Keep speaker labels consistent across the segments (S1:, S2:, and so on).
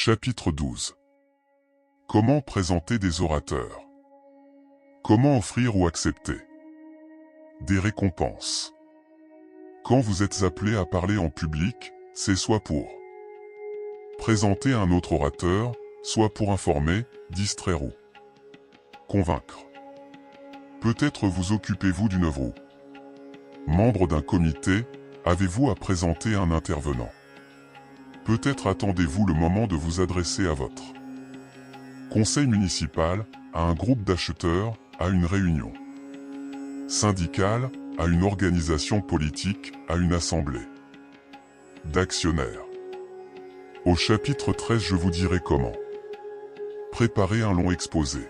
S1: Chapitre 12. Comment présenter des orateurs? Comment offrir ou accepter des récompenses? Quand vous êtes appelé à parler en public, c'est soit pour présenter un autre orateur, soit pour informer, distraire ou convaincre. Peut-être vous occupez-vous d'une œuvre ou membre d'un comité, avez-vous à présenter un intervenant. Peut-être attendez-vous le moment de vous adresser à votre conseil municipal, à un groupe d'acheteurs, à une réunion syndicale, à une organisation politique, à une assemblée d'actionnaires. Au chapitre 13, je vous dirai comment préparer un long exposé.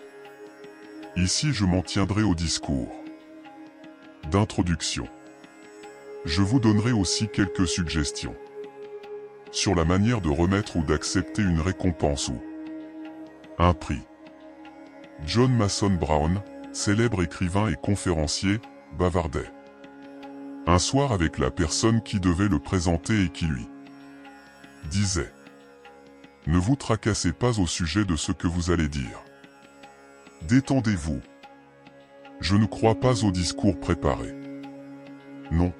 S1: Ici, je m'en tiendrai au discours d'introduction. Je vous donnerai aussi quelques suggestions sur la manière de remettre ou d'accepter une récompense ou un prix. John Mason Brown, célèbre écrivain et conférencier, bavardait un soir avec la personne qui devait le présenter et qui lui disait: « Ne vous tracassez pas au sujet de ce que vous allez dire. Détendez-vous. Je ne crois pas au discours préparé. Non.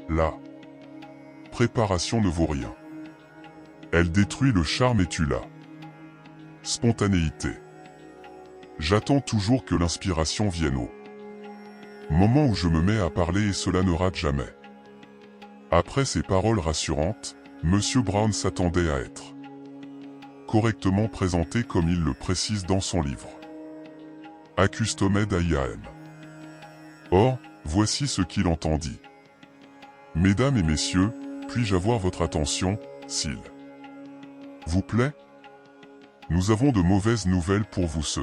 S1: La préparation ne vaut rien. Elle détruit le charme et tue la spontanéité. J'attends toujours que l'inspiration vienne au moment où je me mets à parler et cela ne rate jamais. » Après ces paroles rassurantes, Monsieur Brown s'attendait à être correctement présenté comme il le précise dans son livre Accustomed à IAM. Or, voici ce qu'il entendit. « Mesdames et messieurs, puis-je avoir votre attention, s'il vous plaît? Nous avons de mauvaises nouvelles pour vous ce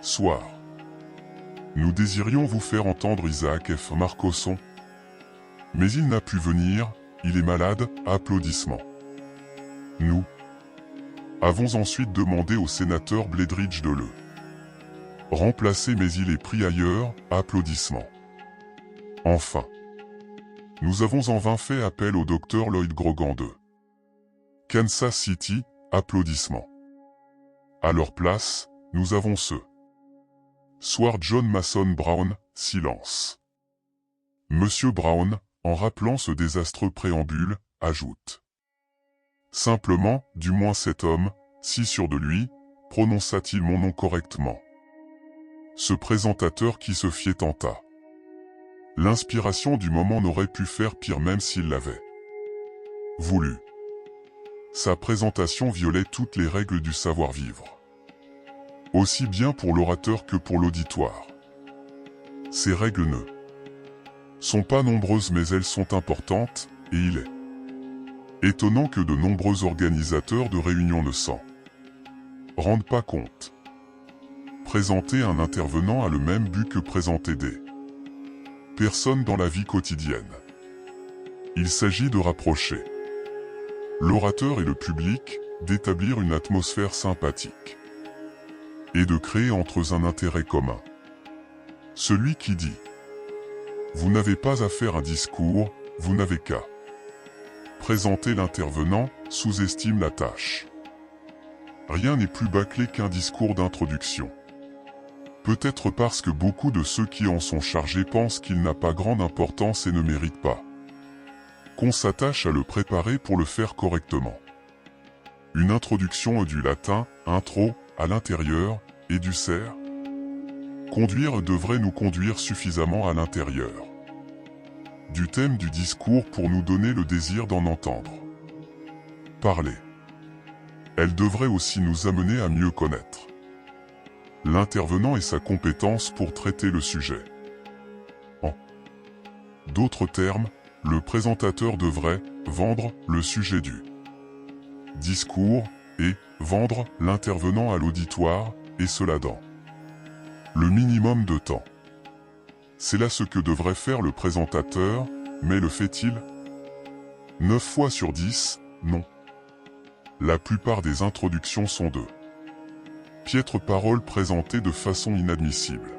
S1: soir. Nous désirions vous faire entendre Isaac F. Marcosson, mais il n'a pu venir, il est malade. » Applaudissements. Nous avons ensuite demandé au sénateur Bledridge de le remplacer, mais il est pris ailleurs. Applaudissements. Enfin, nous avons en vain fait appel au docteur Lloyd Grogan de Kansas City. Applaudissements. À leur place, nous avons ce soir John Mason Brown. Silence. Monsieur Brown, en rappelant ce désastreux préambule, ajoute: « Simplement, du moins cet homme, si sûr de lui, prononça-t-il mon nom correctement. Ce présentateur qui se fiait tant à l'inspiration du moment n'aurait pu faire pire même s'il l'avait voulu. Sa présentation violait toutes les règles du savoir-vivre, aussi bien pour l'orateur que pour l'auditoire. Ces règles ne sont pas nombreuses mais elles sont importantes, et il est étonnant que de nombreux organisateurs de réunions ne s'en rendent pas compte. Présenter un intervenant a le même but que présenter des personnes dans la vie quotidienne. Il s'agit de rapprocher l'orateur et le public, d'établir une atmosphère sympathique et de créer entre eux un intérêt commun. Celui qui dit « Vous n'avez pas à faire un discours, vous n'avez qu'à présenter l'intervenant » sous-estime la tâche. Rien n'est plus bâclé qu'un discours d'introduction. Peut-être parce que beaucoup de ceux qui en sont chargés pensent qu'il n'a pas grande importance et ne mérite pas qu'on s'attache à le préparer pour le faire correctement. Une introduction du latin « intro » à l'intérieur, et du ser. Conduire devrait nous conduire suffisamment à l'intérieur du thème du discours pour nous donner le désir d'en entendre parler. Elle devrait aussi nous amener à mieux connaître l'intervenant et sa compétence pour traiter le sujet. En d'autres termes, le présentateur devrait vendre le sujet du discours et vendre l'intervenant à l'auditoire, et cela dans le minimum de temps. C'est là ce que devrait faire le présentateur, mais le fait-il? 9 fois sur 10, non. La plupart des introductions sont de piètres paroles présentées de façon inadmissible.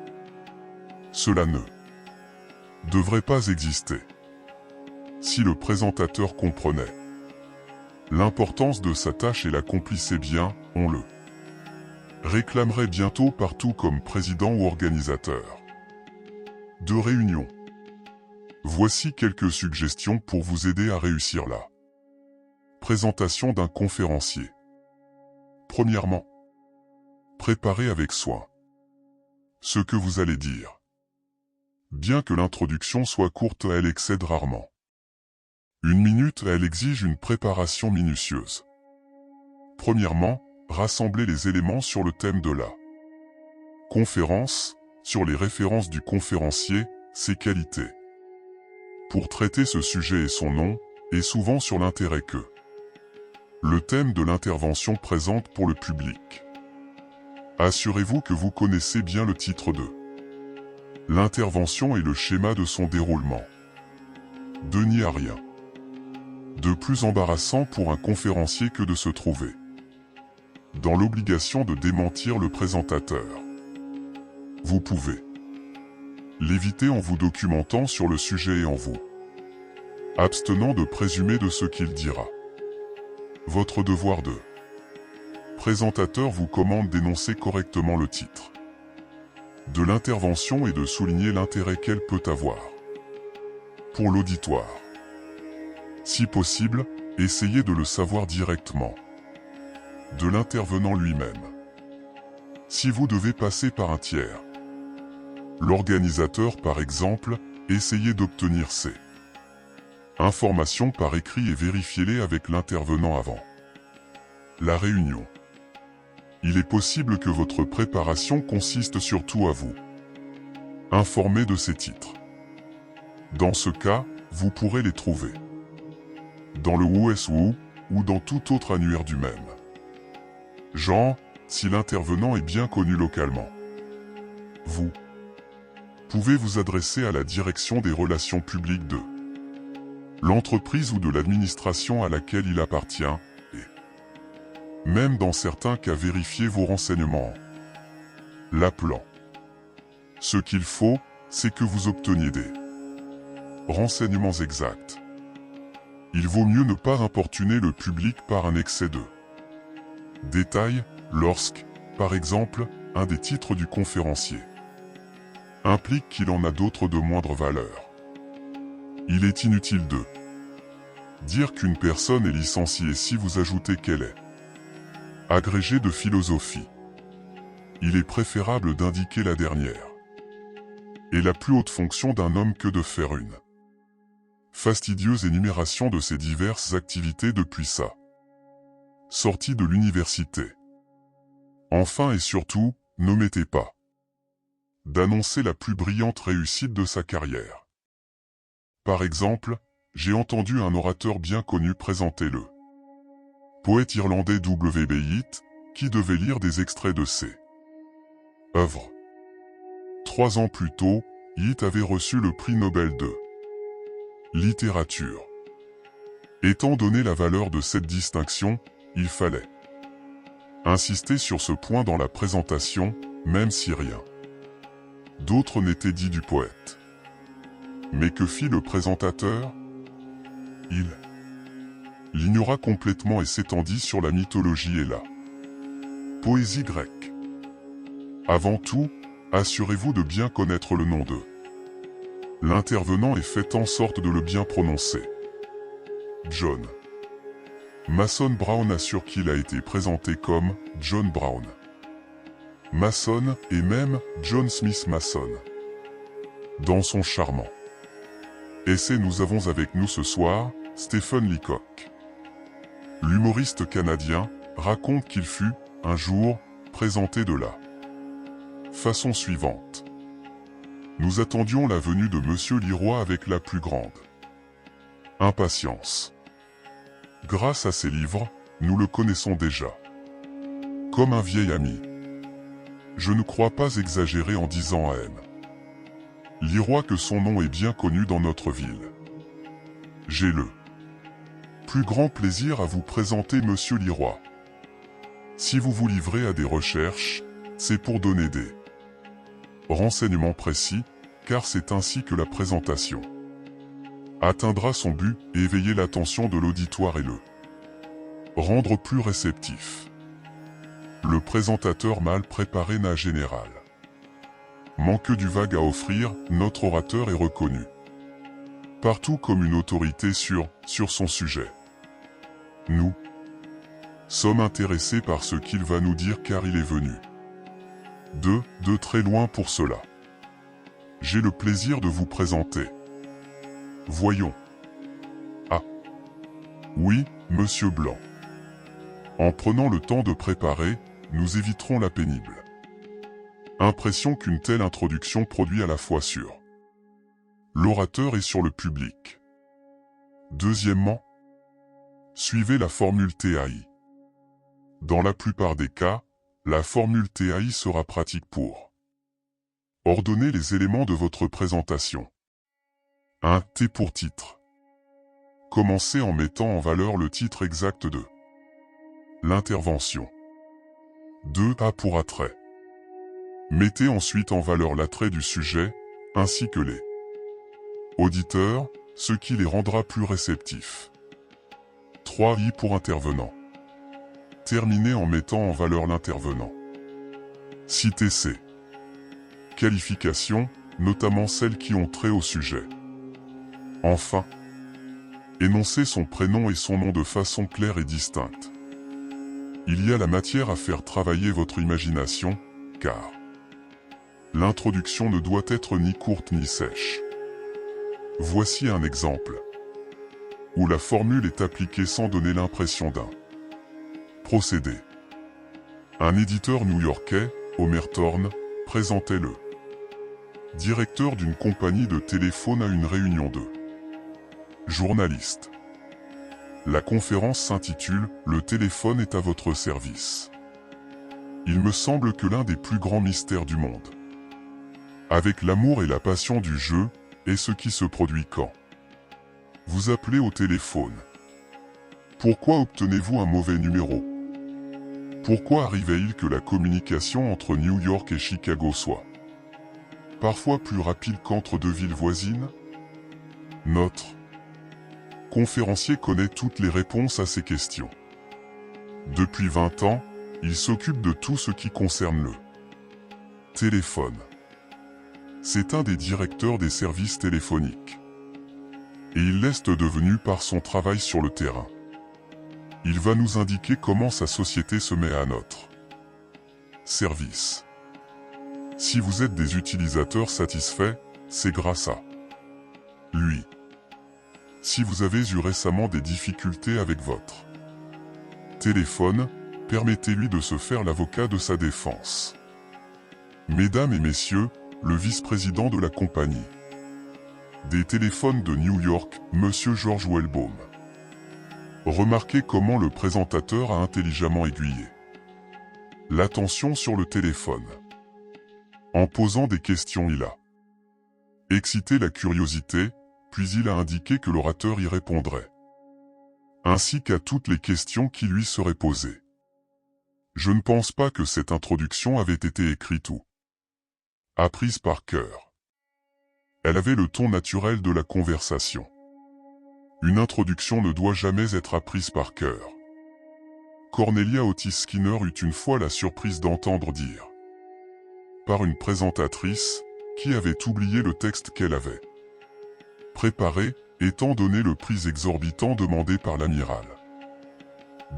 S1: Cela ne devrait pas exister. Si le présentateur comprenait L'importance de sa tâche et l'accomplissait bien, on le réclamerait bientôt partout comme président ou organisateur de réunions. Voici quelques suggestions pour vous aider à réussir la présentation d'un conférencier. Premièrement, préparez avec soin ce que vous allez dire. Bien que l'introduction soit courte, elle excède rarement 1 minute, elle exige une préparation minutieuse. Premièrement, rassemblez les éléments sur le thème de la conférence, sur les références du conférencier, ses qualités pour traiter ce sujet et son nom, et souvent sur l'intérêt que le thème de l'intervention présente pour le public. Assurez-vous que vous connaissez bien le titre de l'intervention et le schéma de son déroulement. Il n'y a rien de plus embarrassant pour un conférencier que de se trouver dans l'obligation de démentir le présentateur. Vous pouvez l'éviter en vous documentant sur le sujet et en vous abstenant de présumer de ce qu'il dira. Votre devoir de présentateur vous commande d'énoncer correctement le titre de l'intervention et de souligner l'intérêt qu'elle peut avoir pour l'auditoire. Si possible, essayez de le savoir directement de l'intervenant lui-même. Si vous devez passer par un tiers, l'organisateur par exemple, essayez d'obtenir ces informations par écrit et vérifiez-les avec l'intervenant avant la réunion. Il est possible que votre préparation consiste surtout à vous informer de ces titres. Dans ce cas, vous pourrez les trouver dans le WSW ou dans tout autre annuaire du même genre, si l'intervenant est bien connu localement. Vous pouvez vous adresser à la direction des relations publiques de l'entreprise ou de l'administration à laquelle il appartient, et même dans certains cas vérifier vos renseignements en l'appelant. Ce qu'il faut, c'est que vous obteniez des renseignements exacts. Il vaut mieux ne pas importuner le public par un excès de détails lorsque, par exemple, un des titres du conférencier implique qu'il en a d'autres de moindre valeur. Il est inutile de dire qu'une personne est licenciée si vous ajoutez qu'elle est agrégée de philosophie. Il est préférable d'indiquer la dernière et la plus haute fonction d'un homme que de faire une fastidieuse énumération de ses diverses activités depuis sa sortie de l'université. Enfin et surtout, n'omettez pas d'annoncer la plus brillante réussite de sa carrière. Par exemple, j'ai entendu un orateur bien connu présenter le poète irlandais W.B. Yeats, qui devait lire des extraits de ses œuvres. 3 ans plus tôt, Yeats avait reçu le prix Nobel de littérature. Étant donné la valeur de cette distinction, il fallait insister sur ce point dans la présentation, même si rien d'autre n'était dit du poète. Mais que fit le présentateur? Il l'ignora complètement et s'étendit sur la mythologie et la poésie grecque. Avant tout, assurez-vous de bien connaître le nom de l'intervenant et faites en sorte de le bien prononcer. John Mason Brown assure qu'il a été présenté comme John Brown Mason et même John Smith Mason. Dans son charmant essai, nous avons avec nous ce soir Stephen Leacock. L'humoriste canadien raconte qu'il fut, un jour, présenté de la façon suivante. Nous attendions la venue de Monsieur Leroy avec la plus grande impatience. Grâce à ses livres, nous le connaissons déjà comme un vieil ami. Je ne crois pas exagérer en disant à M. Leroy que son nom est bien connu dans notre ville. J'ai le plus grand plaisir à vous présenter Monsieur Leroy. Si vous vous livrez à des recherches, c'est pour donner des renseignements précis, car c'est ainsi que la présentation atteindra son but et éveiller l'attention de l'auditoire et le Rendre plus réceptif. Le présentateur mal préparé n'a général. Manque du vague à offrir, notre orateur est reconnu partout comme une autorité sur son sujet. Nous sommes intéressés par ce qu'il va nous dire car il est venu de très loin pour cela. J'ai le plaisir de vous présenter. Voyons. Ah. Oui, Monsieur Blanc. En prenant le temps de préparer, nous éviterons la pénible impression qu'une telle introduction produit à la fois sur l'orateur et sur le public. Deuxièmement, suivez la formule TAI. Dans la plupart des cas, la formule TAI sera pratique pour ordonner les éléments de votre présentation. 1. T pour titre. Commencez en mettant en valeur le titre exact de l'intervention. 2. A pour attrait. Mettez ensuite en valeur l'attrait du sujet, ainsi que les auditeurs, ce qui les rendra plus réceptifs. 3. I pour intervenant. Terminez en mettant en valeur l'intervenant. Citez ses qualifications, notamment celles qui ont trait au sujet. Enfin, énoncez son prénom et son nom de façon claire et distincte. Il y a la matière à faire travailler votre imagination, car l'introduction ne doit être ni courte ni sèche. Voici un exemple où la formule est appliquée sans donner l'impression d'un procédé. Un éditeur new-yorkais, Homer Thorne, présentait le directeur d'une compagnie de téléphone à une réunion de journalistes. La conférence s'intitule « Le téléphone est à votre service ». Il me semble que l'un des plus grands mystères du monde, avec l'amour et la passion du jeu, est ce qui se produit quand vous appelez au téléphone. Pourquoi obtenez-vous un mauvais numéro? Pourquoi arrive-t-il que la communication entre New York et Chicago soit parfois plus rapide qu'entre deux villes voisines? Notre conférencier connaît toutes les réponses à ces questions. Depuis 20 ans, il s'occupe de tout ce qui concerne le téléphone. C'est un des directeurs des services téléphoniques. Et il l'est devenu par son travail sur le terrain. Il va nous indiquer comment sa société se met à notre service. Si vous êtes des utilisateurs satisfaits, c'est grâce à lui. Si vous avez eu récemment des difficultés avec votre téléphone, permettez-lui de se faire l'avocat de sa défense. Mesdames et messieurs, le vice-président de la compagnie des téléphones de New York, Monsieur George Welbaum. Remarquez comment le présentateur a intelligemment aiguillé l'attention sur le téléphone. En posant des questions, il a excité la curiosité, puis il a indiqué que l'orateur y répondrait, ainsi qu'à toutes les questions qui lui seraient posées. Je ne pense pas que cette introduction avait été écrite ou apprise par cœur. Elle avait le ton naturel de la conversation. Une introduction ne doit jamais être apprise par cœur. Cornelia Otis Skinner eut une fois la surprise d'entendre dire par une présentatrice qui avait oublié le texte qu'elle avait préparé, étant donné le prix exorbitant demandé par l'amiral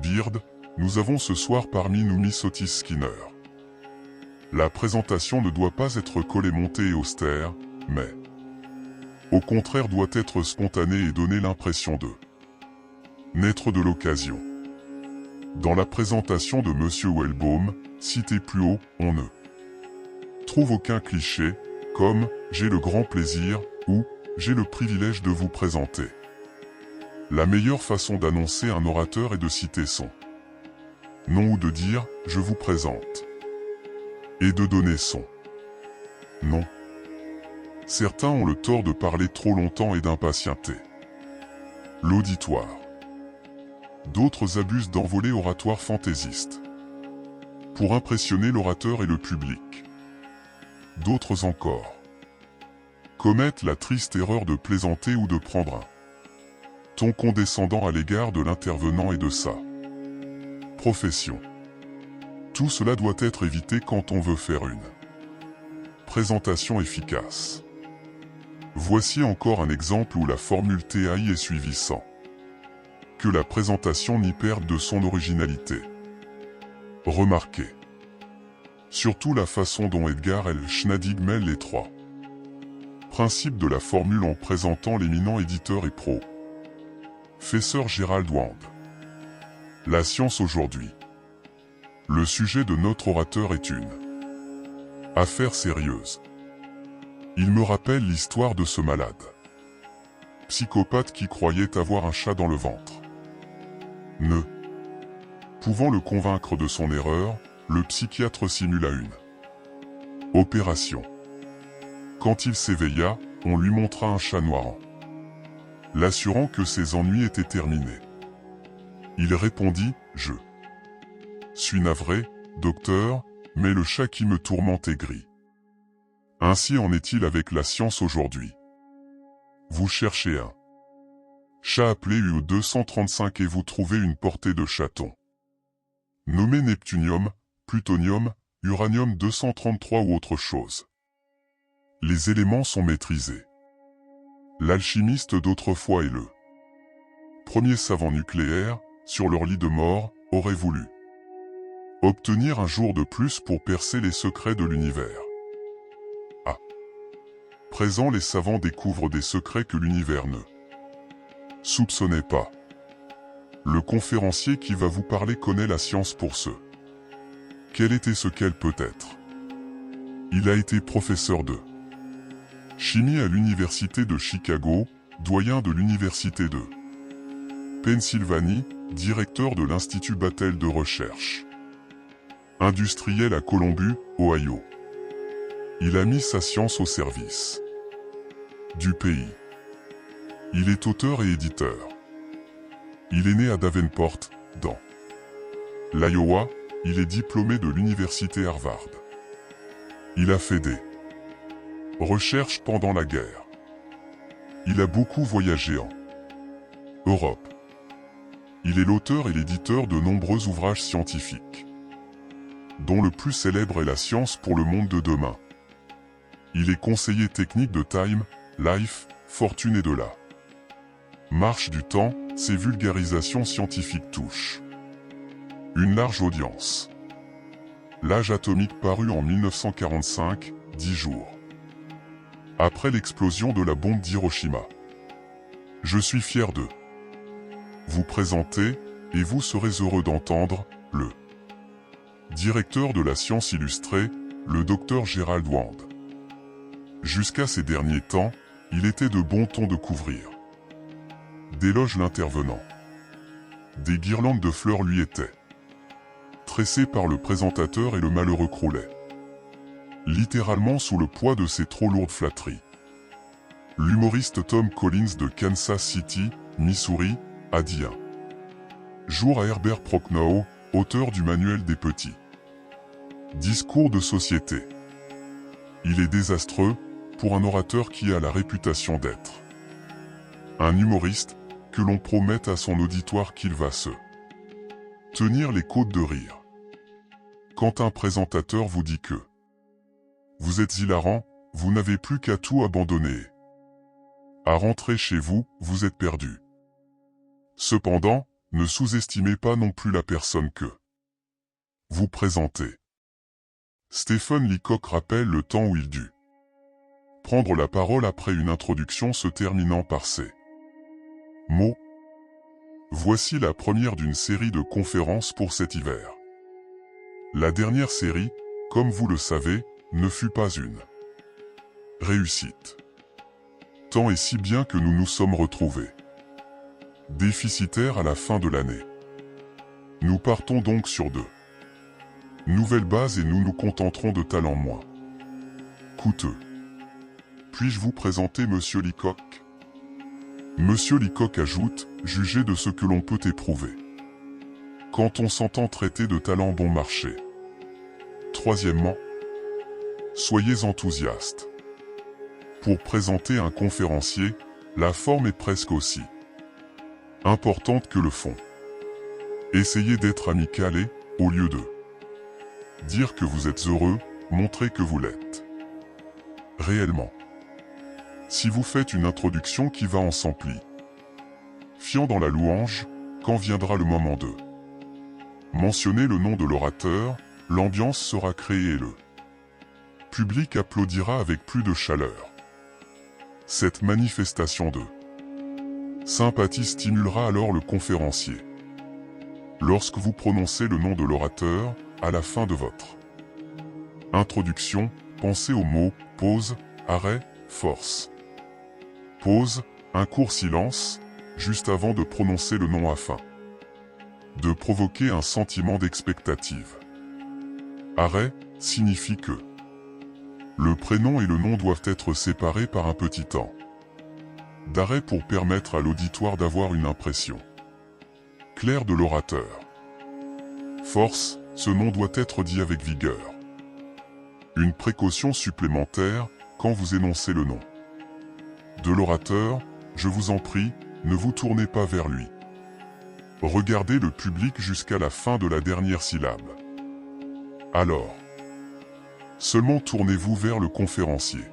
S1: Byrd, nous avons ce soir parmi nous Miss Otis Skinner. La présentation ne doit pas être collée, montée et austère, mais au contraire doit être spontanée et donner l'impression de naître de l'occasion. Dans la présentation de Monsieur Welbaum, cité plus haut, on ne trouve aucun cliché, comme « j'ai le grand plaisir » ou « j'ai le privilège de vous présenter ». La meilleure façon d'annoncer un orateur est de citer son nom ou de dire « je vous présente » et de donner son nom. Certains ont le tort de parler trop longtemps et d'impatienter l'auditoire. D'autres abusent d'envolées oratoires fantaisistes pour impressionner l'orateur et le public. D'autres encore commettent la triste erreur de plaisanter ou de prendre un ton condescendant à l'égard de l'intervenant et de sa profession. Tout cela doit être évité quand on veut faire une présentation efficace. Voici encore un exemple où la formule TAI est suivie sans que la présentation n'y perde de son originalité. Remarquez surtout la façon dont Edgar L. Schnadig mêle les trois principes de la formule en présentant l'éminent éditeur et professeur Gerald Wand. La science aujourd'hui. Le sujet de notre orateur est une affaire sérieuse. Il me rappelle l'histoire de ce malade psychopathe qui croyait avoir un chat dans le ventre. Ne pouvant le convaincre de son erreur, le psychiatre simula une opération. Quand il s'éveilla, on lui montra un chat noir, l'assurant que ses ennuis étaient terminés. Il répondit, « Je suis navré, docteur, mais le chat qui me tourmente est gris. » Ainsi en est-il avec la science aujourd'hui. Vous cherchez un chat appelé U235 et vous trouvez une portée de chatons nommé Neptunium, Plutonium, Uranium-233 ou autre chose. Les éléments sont maîtrisés. L'alchimiste d'autrefois et le premier savant nucléaire, sur leur lit de mort, aurait voulu obtenir un jour de plus pour percer les secrets de l'univers. À présent, les savants découvrent des secrets que l'univers ne soupçonnait pas. Le conférencier qui va vous parler connaît la science pour ce quel était ce qu'elle peut être. Il a été professeur de chimie à l'université de Chicago, doyen de l'université de Pennsylvanie, directeur de l'Institut Battelle de recherche industriel à Columbus, Ohio. Il a mis sa science au service du pays. Il est auteur et éditeur. Il est né à Davenport, dans l'Iowa. Il est diplômé de l'université Harvard. Il a fait des recherches pendant la guerre. Il a beaucoup voyagé en Europe. Il est l'auteur et l'éditeur de nombreux ouvrages scientifiques, dont le plus célèbre est La science pour le monde de demain. Il est conseiller technique de Time, Life, Fortune et de la marche du temps. Ses vulgarisations scientifiques touchent une large audience. L'âge atomique paru en 1945, 10 jours après l'explosion de la bombe d'Hiroshima. Je suis fier de vous présenter, et vous serez heureux d'entendre, le directeur de la science illustrée, le docteur Gerald Wand. Jusqu'à ces derniers temps, il était de bon ton de couvrir d'éloges l'intervenant. Des guirlandes de fleurs lui étaient tressées par le présentateur et le malheureux croulait littéralement sous le poids de ses trop lourdes flatteries. L'humoriste Tom Collins de Kansas City, Missouri, a dit un jour à Herbert Prochnow, auteur du manuel des petits discours de société: il est désastreux, pour un orateur qui a la réputation d'être un humoriste, que l'on promette à son auditoire qu'il va se tenir les côtes de rire. Quand un présentateur vous dit que vous êtes hilarant, vous n'avez plus qu'à tout abandonner. À rentrer chez vous, vous êtes perdu. Cependant, ne sous-estimez pas non plus la personne que vous présentez. Stephen Leacock rappelle le temps où il dut prendre la parole après une introduction se terminant par ces mots. Voici la première d'une série de conférences pour cet hiver. La dernière série, comme vous le savez, ne fut pas une réussite. Tant et si bien que nous nous sommes retrouvés déficitaires à la fin de l'année. Nous partons donc sur de nouvelles bases et nous nous contenterons de talents moins coûteux. Puis-je vous présenter Monsieur Leacock? Monsieur Leacock ajoute, jugez de ce que l'on peut éprouver quand on s'entend traiter de talent bon marché. Troisièmement, soyez enthousiastes. Pour présenter un conférencier, la forme est presque aussi importante que le fond. Essayez d'être amical et, au lieu de dire que vous êtes heureux, montrez que vous l'êtes réellement. Si vous faites une introduction qui va en s'emplit, fiant dans la louange, quand viendra le moment de mentionner le nom de l'orateur, l'ambiance sera créée et le public applaudira avec plus de chaleur. Cette manifestation de sympathie stimulera alors le conférencier. Lorsque vous prononcez le nom de l'orateur, à la fin de votre introduction, pensez aux mots « pause »,« arrêt »,« force ». Pause, un court silence, juste avant de prononcer le nom afin de provoquer un sentiment d'expectative. Arrêt signifie que le prénom et le nom doivent être séparés par un petit temps d'arrêt pour permettre à l'auditoire d'avoir une impression claire de l'orateur. Force, ce nom doit être dit avec vigueur. Une précaution supplémentaire, quand vous énoncez le nom de l'orateur, je vous en prie, ne vous tournez pas vers lui. Regardez le public jusqu'à la fin de la dernière syllabe. Alors, seulement tournez-vous vers le conférencier.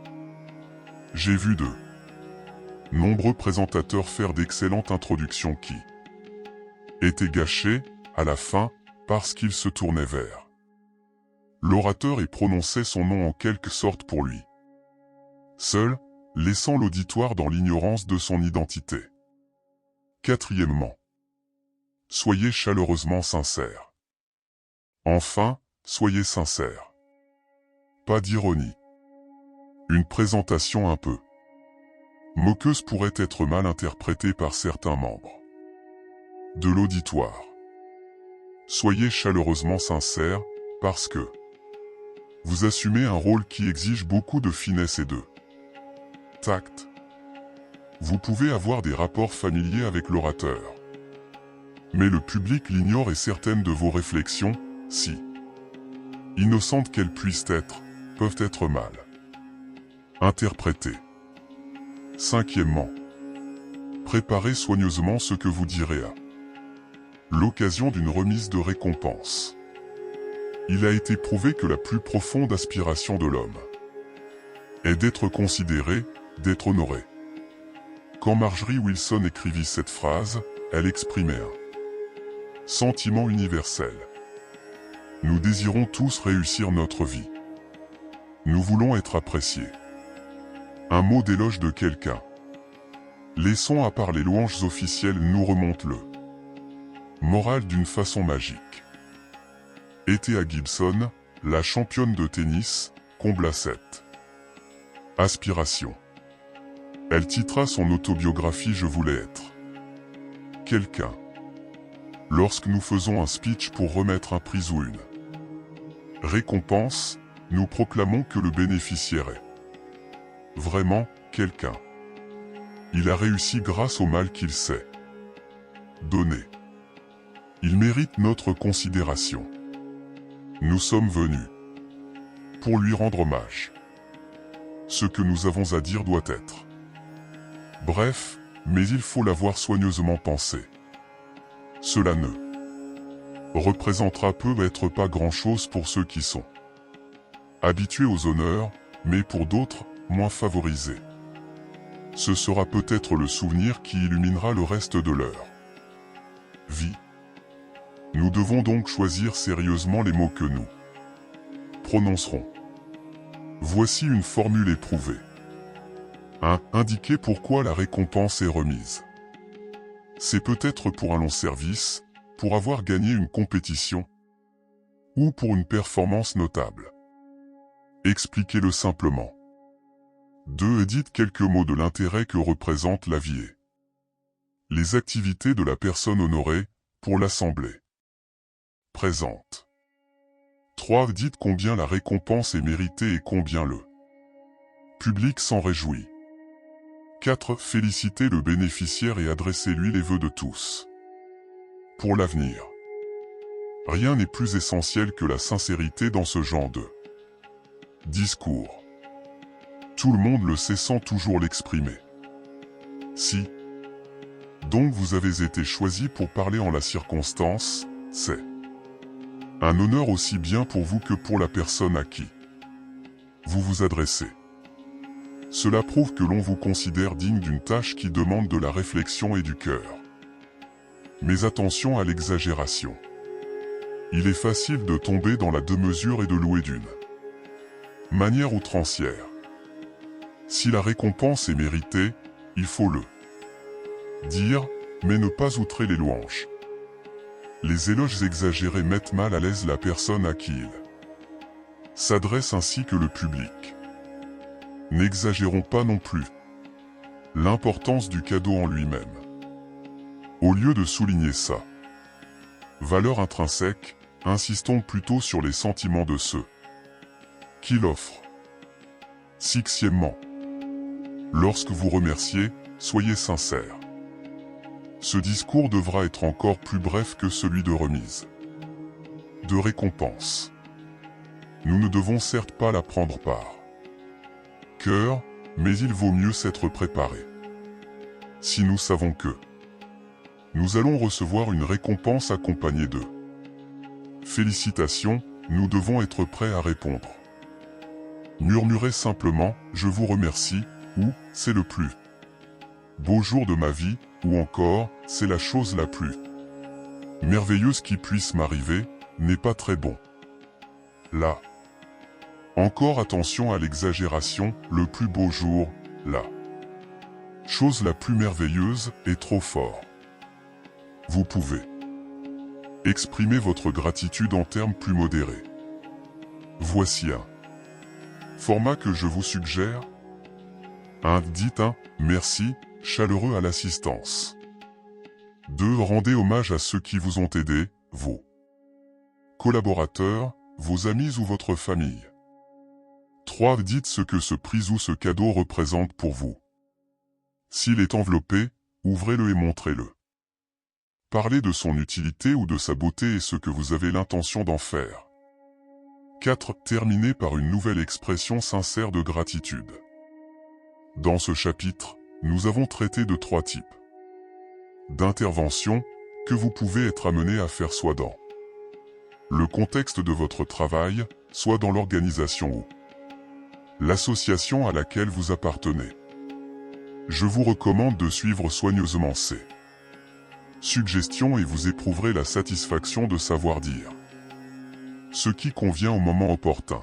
S1: J'ai vu de nombreux présentateurs faire d'excellentes introductions qui étaient gâchées, à la fin, parce qu'ils se tournaient vers l'orateur et prononçaient son nom en quelque sorte pour lui seul, laissant l'auditoire dans l'ignorance de son identité. Quatrièmement, soyez chaleureusement sincère. Enfin, soyez sincère. Pas d'ironie. Une présentation un peu moqueuse pourrait être mal interprétée par certains membres de l'auditoire. Soyez chaleureusement sincère, parce que vous assumez un rôle qui exige beaucoup de finesse et de tact. Vous pouvez avoir des rapports familiers avec l'orateur, mais le public l'ignore et certaines de vos réflexions, si innocentes qu'elles puissent être, peuvent être mal interprétées. Cinquièmement, préparez soigneusement ce que vous direz à l'occasion d'une remise de récompense. Il a été prouvé que la plus profonde aspiration de l'homme est d'être considéré, d'être honoré. Quand Marjorie Wilson écrivit cette phrase, elle exprimait un sentiment universel. Nous désirons tous réussir notre vie. Nous voulons être appréciés. Un mot d'éloge de quelqu'un. Laissons à part les louanges officielles nous remonte le moral d'une façon magique. Était à Gibson, la championne de tennis, combla cette aspiration. Elle titra son autobiographie « Je voulais être quelqu'un ». Lorsque nous faisons un speech pour remettre un prix ou une récompense, nous proclamons que le bénéficiaire est vraiment quelqu'un. Il a réussi grâce au mal qu'il sait donner. Il mérite notre considération. Nous sommes venus pour lui rendre hommage. Ce que nous avons à dire doit être bref, mais il faut l'avoir soigneusement pensé. Cela ne représentera peut-être pas grand-chose pour ceux qui sont habitués aux honneurs, mais pour d'autres, moins favorisés. Ce sera peut-être le souvenir qui illuminera le reste de leur vie. Nous devons donc choisir sérieusement les mots que nous prononcerons. Voici une formule éprouvée. 1. Indiquer pourquoi la récompense est remise. C'est peut-être pour un long service, pour avoir gagné une compétition, ou pour une performance notable. Expliquez-le simplement. 2. Dites quelques mots de l'intérêt que représente la vie et les activités de la personne honorée, pour l'assemblée présente. 3. Dites combien la récompense est méritée et combien le public s'en réjouit. 4. Félicitez le bénéficiaire et adressez-lui les vœux de tous pour l'avenir. Rien n'est plus essentiel que la sincérité dans ce genre de discours. Tout le monde le sait sans toujours l'exprimer. Si Donc vous avez été choisi pour parler en la circonstance, c'est un honneur aussi bien pour vous que pour la personne à qui vous vous adressez. Cela prouve que l'on vous considère digne d'une tâche qui demande de la réflexion et du cœur. Mais attention à l'exagération. Il est facile de tomber dans la démesure et de louer d'une manière outrancière. Si la récompense est méritée, il faut le dire, mais ne pas outrer les louanges. Les éloges exagérés mettent mal à l'aise la personne à qui il s'adresse ainsi que le public. N'exagérons pas non plus l'importance du cadeau en lui-même. Au lieu de souligner sa valeur intrinsèque, insistons plutôt sur les sentiments de ceux qui l'offrent. Sixièmement, lorsque vous remerciez, soyez sincère. Ce discours devra être encore plus bref que celui de remise de récompense. Nous ne devons certes pas la prendre par cœur, mais il vaut mieux s'être préparé. Si nous savons que nous allons recevoir une récompense accompagnée de félicitations, nous devons être prêts à répondre. Murmurez simplement « Je vous remercie » ou « C'est le plus beau jour de ma vie » ou encore « C'est la chose la plus merveilleuse qui puisse m'arriver » n'est pas très bon. Là encore attention à l'exagération, le plus beau jour, la chose la plus merveilleuse est trop fort. Vous pouvez exprimer votre gratitude en termes plus modérés. Voici un format que je vous suggère. 1. Dites un « Merci » chaleureux à l'assistance. 2. Rendez hommage à ceux qui vous ont aidé, vos collaborateurs, vos amis ou votre famille. 3. Dites ce que ce prix ou ce cadeau représente pour vous. S'il est enveloppé, ouvrez-le et montrez-le. Parlez de son utilité ou de sa beauté et ce que vous avez l'intention d'en faire. 4. Terminez par une nouvelle expression sincère de gratitude. Dans ce chapitre, nous avons traité de 3 types d'interventions que vous pouvez être amené à faire soit dans le contexte de votre travail, soit dans l'organisation ou l'association à laquelle vous appartenez. Je vous recommande de suivre soigneusement ces suggestions et vous éprouverez la satisfaction de savoir dire ce qui convient au moment opportun.